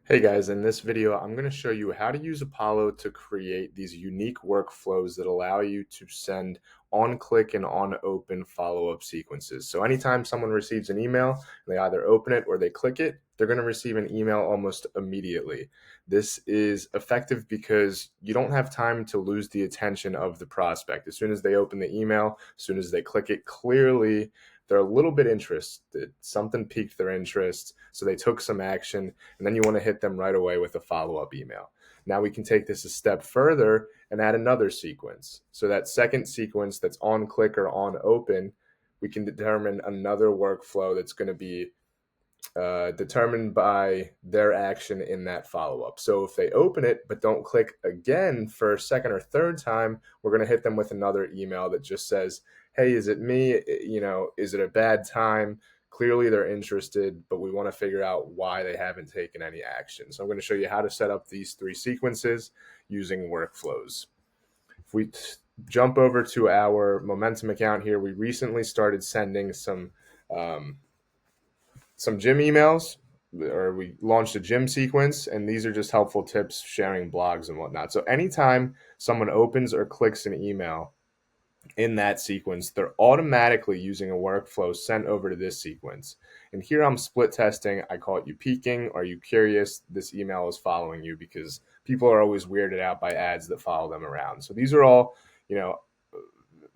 Hey guys, in this video, I'm going to show you how to use Apollo to create these unique workflows that allow you to send on-click and on-open follow-up sequences. So anytime someone receives an email, they either open it or they click it, they're going to receive an email almost immediately. This is effective because you don't have time to lose the attention of the prospect. As soon as they open the email, as soon as they click it, clearly they're a little bit interested. Something piqued their interest, so they took some action, and then you want to hit them right away with a follow-up email. Now we can take this a step further and add another sequence. So that second sequence that's on click or on open, we can determine another workflow that's going to be determined by their action in that follow-up. So if they open it but don't click again for a second or third time, we're going to hit them with another email that just says, hey, is it me? Is it a bad time? Clearly they're interested, but we want to figure out why they haven't taken any action. So I'm going to show you how to set up these three sequences using workflows. If we jump over to our Momentum account here, we recently started sending some gym emails, or we launched a gym sequence, and these are just helpful tips sharing blogs and whatnot. So anytime someone opens or clicks an email in that sequence, they're automatically using a workflow sent over to this sequence. And here I'm split testing. I call it you peeking. Are you curious? This email is following you because people are always weirded out by ads that follow them around. So these are all,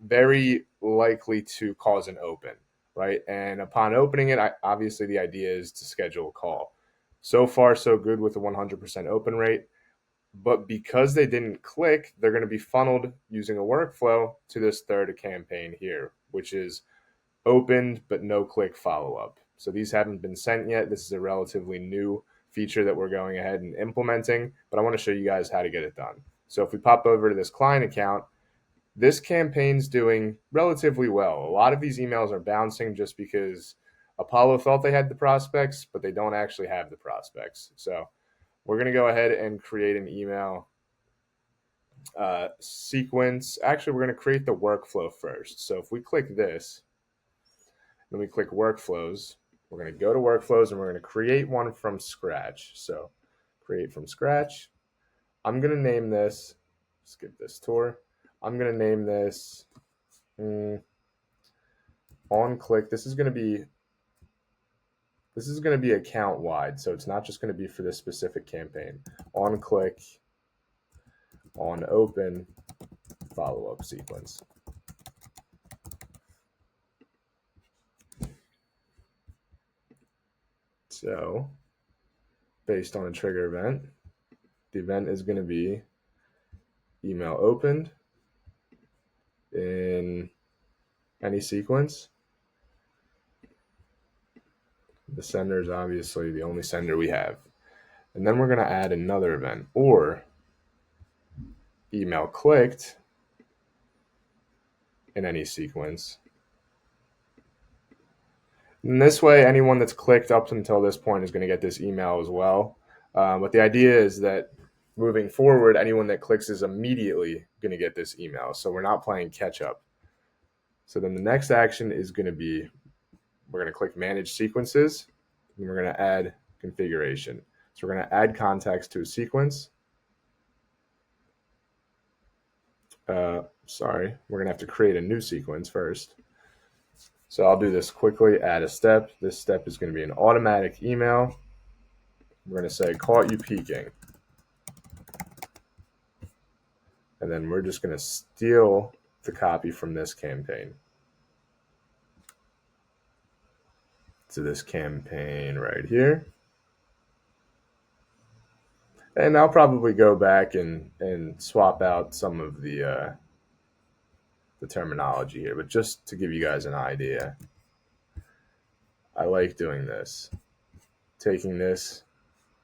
very likely to cause an open, right? And upon opening it, obviously the idea is to schedule a call. So far, so good with a 100% open rate. But because they didn't click, they're going to be funneled using a workflow to this third campaign here, which is opened but no click follow up. So these haven't been sent yet. This is a relatively new feature that we're going ahead and implementing, but I want to show you guys how to get it done. So if we pop over to this client account, this campaign's doing relatively well. A lot of these emails are bouncing just because Apollo thought they had the prospects, but they don't actually have the prospects. So we're going to go ahead and create an email sequence. Actually, we're going to create the workflow first. So if we click this, then we click workflows, we're going to go to workflows and we're going to create one from scratch. So create from scratch. I'm going to name this, skip this tour. I'm going to name this on click. This is going to be account wide, so it's not just going to be for this specific campaign. On click, on open, follow up sequence. So based on a trigger event, the event is going to be email opened in any sequence. The sender is obviously the only sender we have. And then we're going to add another event, or email clicked in any sequence. And this way, anyone that's clicked up until this point is going to get this email as well. But the idea is that moving forward, anyone that clicks is immediately going to get this email. So we're not playing catch up. So then the next action is going to be, we're going to click manage sequences, and we're going to add configuration. So we're going to add context to a sequence. We're going to have to create a new sequence first. So I'll do this quickly, add a step. This step is going to be an automatic email. We're going to say, caught you peeking. And then we're just going to steal the copy from this campaign to this campaign right here. And I'll probably go back and swap out some of the terminology here, but just to give you guys an idea, I like doing this. Taking this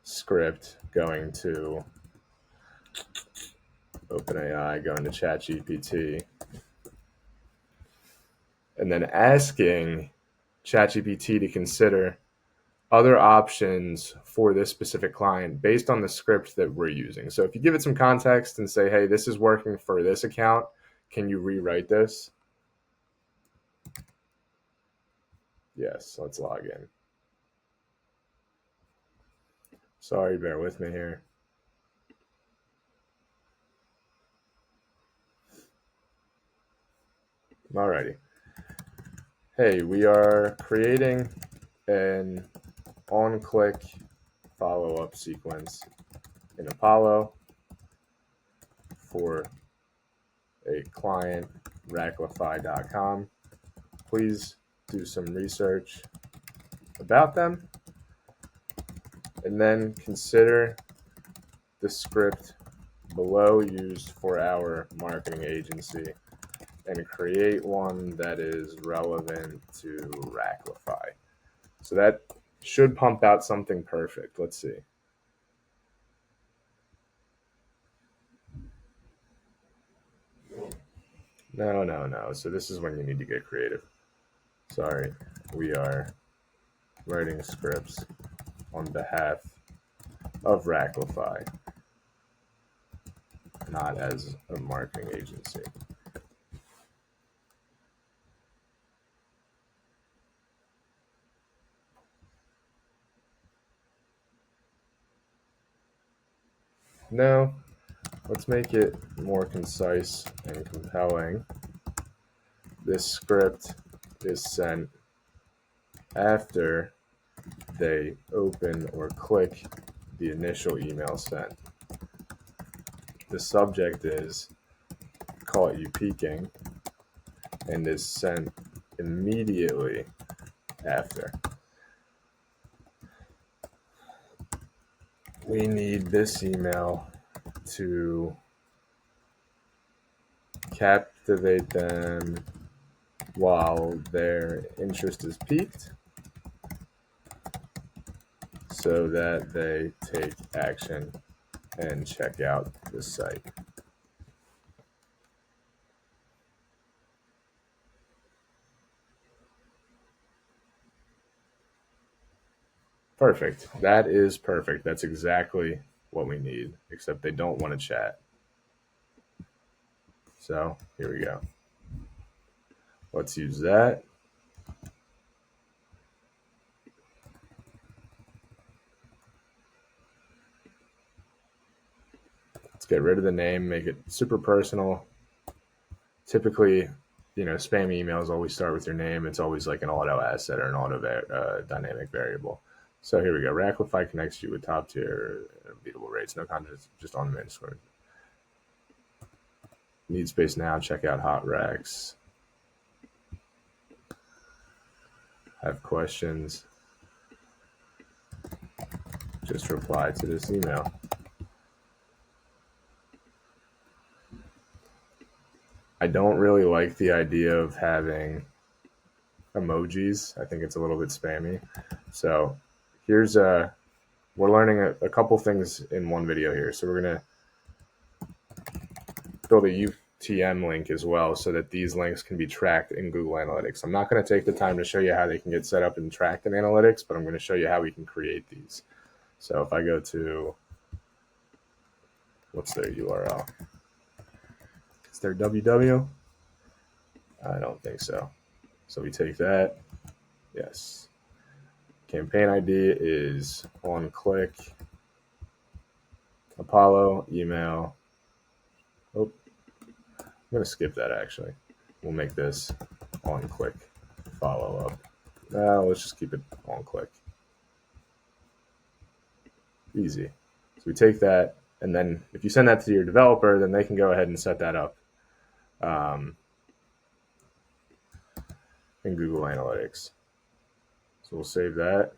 script, going to OpenAI, going to ChatGPT, and then asking ChatGPT to consider other options for this specific client based on the script that we're using. So if you give it some context and say, hey, this is working for this account, can you rewrite this? Yes, let's log in. Sorry, bear with me here. Alrighty. Hey, we are creating an on-click follow-up sequence in Apollo for a client, racklify.com. Please do some research about them and then consider the script below used for our marketing agency and create one that is relevant to Racklify. So that should pump out something perfect. Let's see. No. So this is when you need to get creative. Sorry, we are writing scripts on behalf of Racklify, not as a marketing agency. No, let's make it more concise and compelling. This script is sent after they open or click the initial email sent. The subject is caught you peeking and is sent immediately after. We need this email to captivate them while their interest is piqued so that they take action and check out the site. Perfect. That is perfect. That's exactly what we need, except they don't want to chat. So here we go. Let's use that. Let's get rid of the name, make it super personal. Typically, spam emails always start with your name. It's always like an auto asset or an auto dynamic variable. So here we go. Racklify connects you with top tier unbeatable rates. No contest, just on the main score. Need space now. Check out Hot Racks. Have questions? Just reply to this email. I don't really like the idea of having emojis. I think it's a little bit spammy. So here's we're learning a couple things in one video here. So we're going to build a UTM link as well so that these links can be tracked in Google Analytics. I'm not going to take the time to show you how they can get set up and tracked in Analytics, but I'm going to show you how we can create these. So if I go to, what's their URL? Is there www? I don't think so. So we take that. Yes. Campaign ID is on click. Apollo, email. Oh, I'm going to skip that actually. We'll make this on click follow up. Let's just keep it on click. Easy. So we take that, and then if you send that to your developer, then they can go ahead and set that up in Google Analytics. So we'll save that.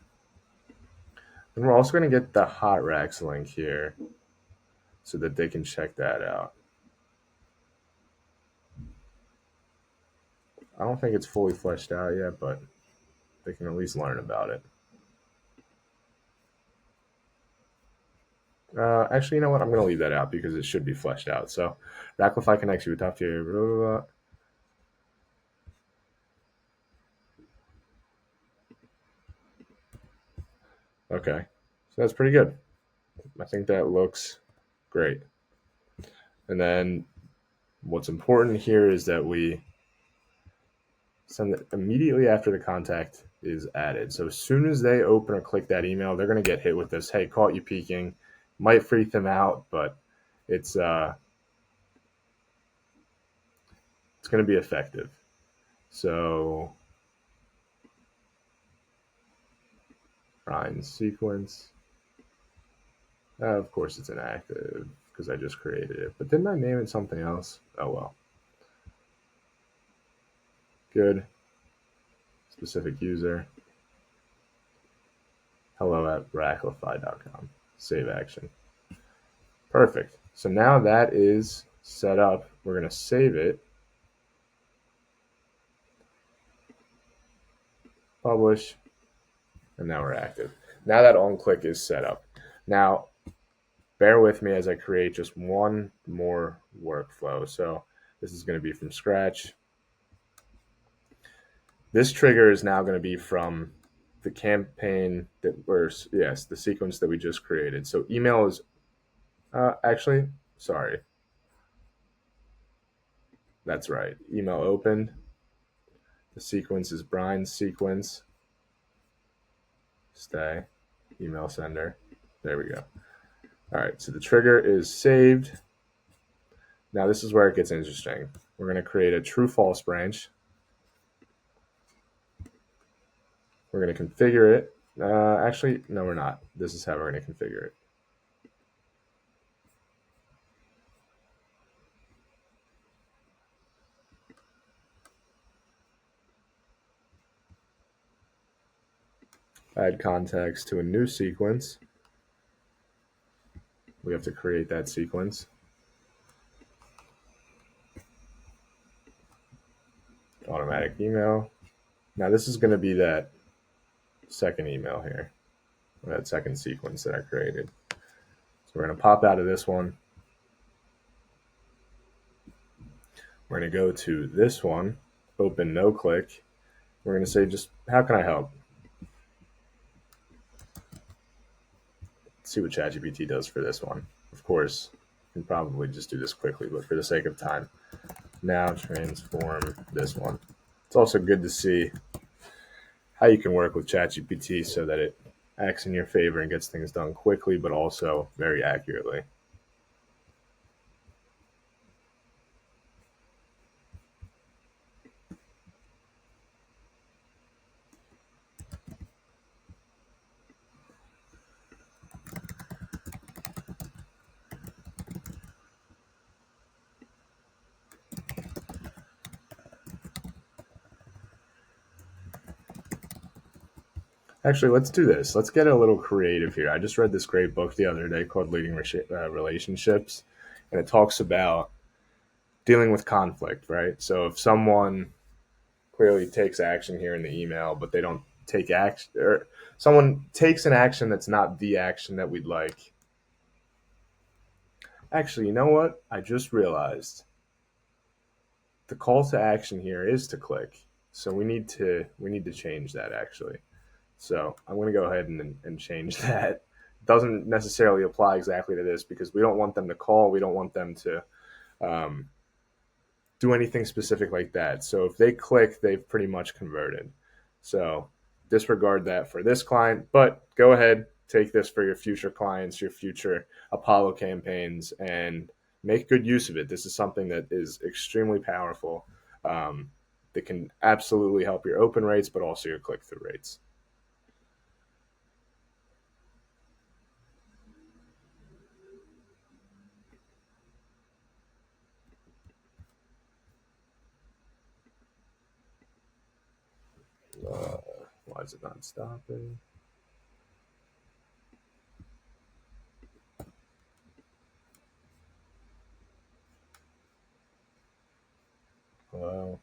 And we're also going to get the Hot Racks link here so that they can check that out. I don't think it's fully fleshed out yet, but they can at least learn about it. Actually, you know what? I'm going to leave that out because it should be fleshed out. So Racklify connects you with top tier. Blah, blah, blah. Okay, so that's pretty good. I think that looks great. And then what's important here is that we send it immediately after the contact is added. So as soon as they open or click that email, they're going to get hit with this, hey, caught you peeking. Might freak them out, but it's going to be effective. So Ryan's sequence. Of course it's inactive because I just created it. But didn't I name it something else? Oh well. Good. Specific user. hello@racklify.com. Save action. Perfect. So now that is set up. We're going to save it. Publish. And now we're active. Now that on-click is set up. Now, bear with me as I create just one more workflow. So this is going to be from scratch. This trigger is now going to be from the campaign that yes, the sequence that we just created. So email is actually, sorry. That's right. Email opened. The sequence is Brian's sequence. Stay. Email sender. There we go. All right. So the trigger is saved. Now this is where it gets interesting. We're going to create a true false branch. We're going to configure it. Actually, no, we're not. This is how we're going to configure it. Add context to a new sequence. We have to create that sequence. Automatic email. Now this is going to be that second email here, or that second sequence that I created. So we're going to pop out of this one. We're going to go to this one, open no click. We're going to say just, how can I help? Let's see what ChatGPT does for this one. Of course, you can probably just do this quickly, but for the sake of time, now transform this one. It's also good to see how you can work with ChatGPT so that it acts in your favor and gets things done quickly, but also very accurately. Actually, let's do this. Let's get a little creative here. I just read this great book the other day called Leading Relationships, and it talks about dealing with conflict, right? So if someone clearly takes action here in the email, but they don't take action, or someone takes an action that's not the action that we'd like. Actually, you know what? I just realized the call to action here is to click. So we need to change that actually. So I'm going to go ahead and change that. It doesn't necessarily apply exactly to this because we don't want them to call. We don't want them to do anything specific like that. So if they click, they've pretty much converted. So disregard that for this client, but go ahead, take this for your future clients, your future Apollo campaigns, and make good use of it. This is something that is extremely powerful that can absolutely help your open rates, but also your click-through rates. Why is it not stopping? Hello.